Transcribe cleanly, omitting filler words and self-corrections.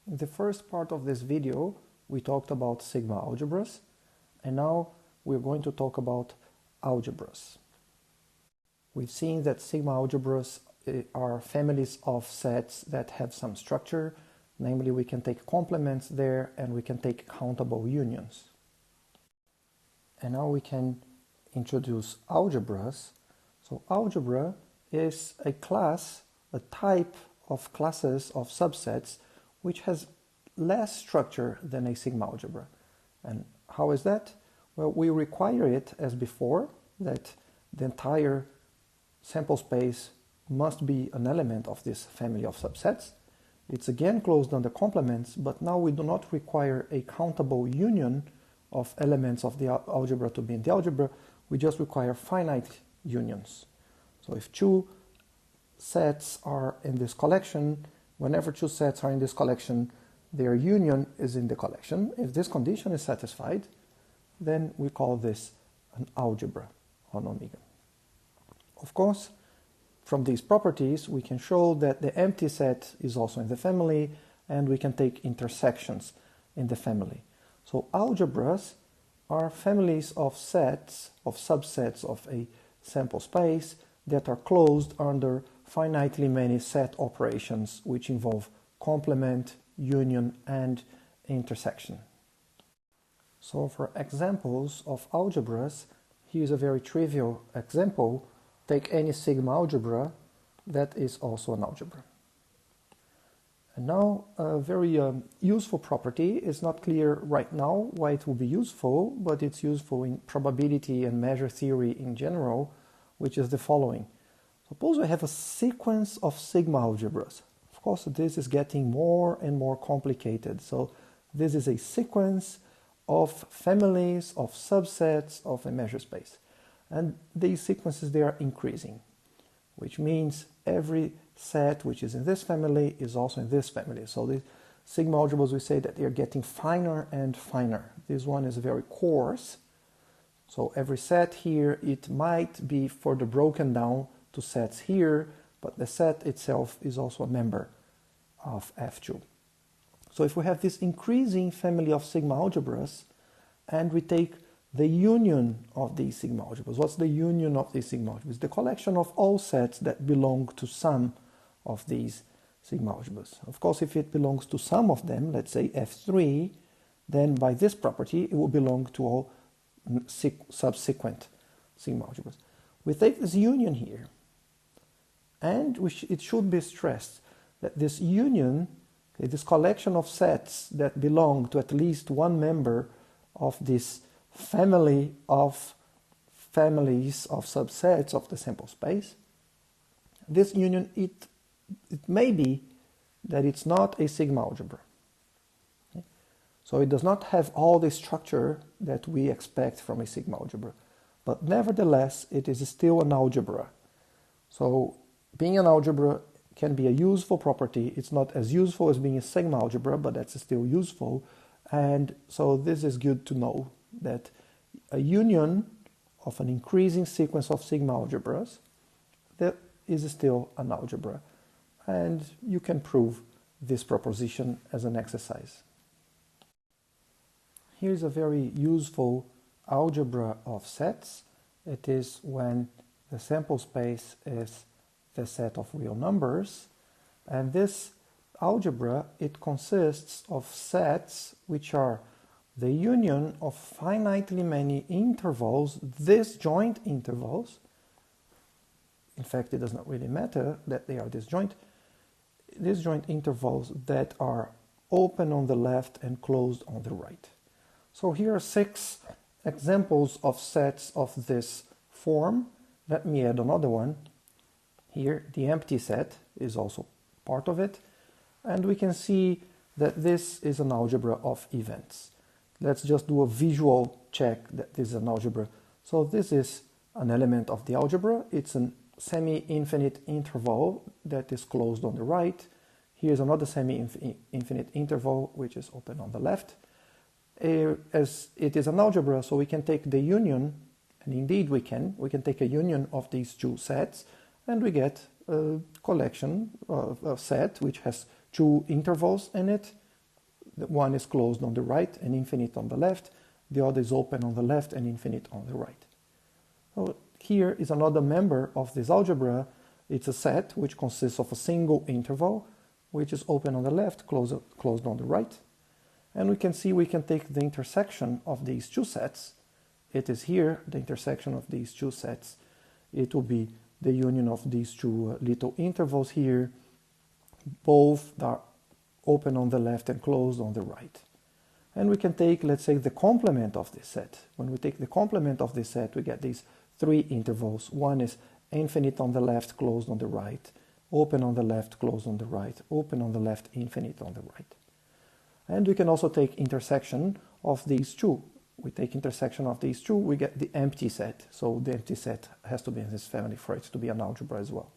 In the first part of this video, we talked about sigma algebras, and now we're going to talk about algebras. We've seen that sigma algebras are families of sets that have some structure, namely we can take complements there and we can take countable unions. And now we can introduce algebras. So algebra is a class, a type of classes of subsets which has less structure than a sigma algebra. And how is that? Well, we require it as before, that the entire sample space must be an element of this family of subsets. It's again closed under complements, but now we do not require a countable union of elements of the algebra to be in the algebra. We just require finite unions. So if two sets are in this collection, whenever two sets are in this collection, their union is in the collection. If this condition is satisfied, then we call this an algebra on omega. Of course, from these properties, we can show that the empty set is also in the family, and we can take intersections in the family. So algebras are families of sets, of subsets of a sample space that are closed under finitely many set operations which involve complement, union, and intersection. So for examples of algebras, here's a very trivial example. Take any sigma algebra that is also an algebra. And now a very useful property is not clear right now why it will be useful, but it's useful in probability and measure theory in general, which is the following. Suppose I have a sequence of sigma algebras. Of course, this is getting more and more complicated. So this is a sequence of families of subsets of a measure space. And these sequences, they are increasing, which means every set which is in this family is also in this family. So the sigma algebras, we say that they are getting finer and finer. This one is very coarse. So every set here, it might be further broken down to sets here, but the set itself is also a member of F2. So if we have this increasing family of sigma algebras, and we take the union of these sigma algebras. What's the union of these sigma algebras? The collection of all sets that belong to some of these sigma algebras. Of course, if it belongs to some of them, let's say F3, then by this property, it will belong to all subsequent sigma algebras. We take this union here, and it should be stressed that this union, this collection of sets that belong to at least one member of this family of families of subsets of the sample space, this union, it may be that it's not a sigma algebra. Okay? So it does not have all the structure that we expect from a sigma algebra, but nevertheless it is still an algebra. So being an algebra can be a useful property. It's not as useful as being a sigma algebra, but that's still useful. And so this is good to know, that a union of an increasing sequence of sigma algebras, that is still an algebra. And you can prove this proposition as an exercise. Here's a very useful algebra of sets. It is when the sample space is the set of real numbers, and this algebra, it consists of sets which are the union of finitely many intervals, disjoint intervals. In fact, it does not really matter that they are disjoint intervals that are open on the left and closed on the right. So here are 6 examples of sets of this form. Let me add another one. Here, the empty set is also part of it. And we can see that this is an algebra of events. Let's just do a visual check that this is an algebra. So this is an element of the algebra. It's a semi-infinite interval that is closed on the right. Here's another semi-infinite interval which is open on the left. As it is an algebra, so we can take the union, and indeed we can take a union of these two sets, and we get a collection, a set which has two intervals in it, One is closed on the right and infinite on the left. The other is open on the left and infinite on the right. So here is another member of this algebra. It's a set which consists of a single interval, which is open on the left, closed on the right. And we can see we can take the intersection of these two sets. It is here, the intersection of these two sets. It will be the union of these two little intervals here. Both are open on the left and closed on the right. And we can take, let's say, the complement of this set. When we take the complement of this set, we get these three intervals. One is infinite on the left, closed on the right, open on the left, closed on the right, open on the left, infinite on the right. And we can also take intersection of these two. We take intersection of these two, we get the empty set. So the empty set has to be in this family for it to be an algebra as well.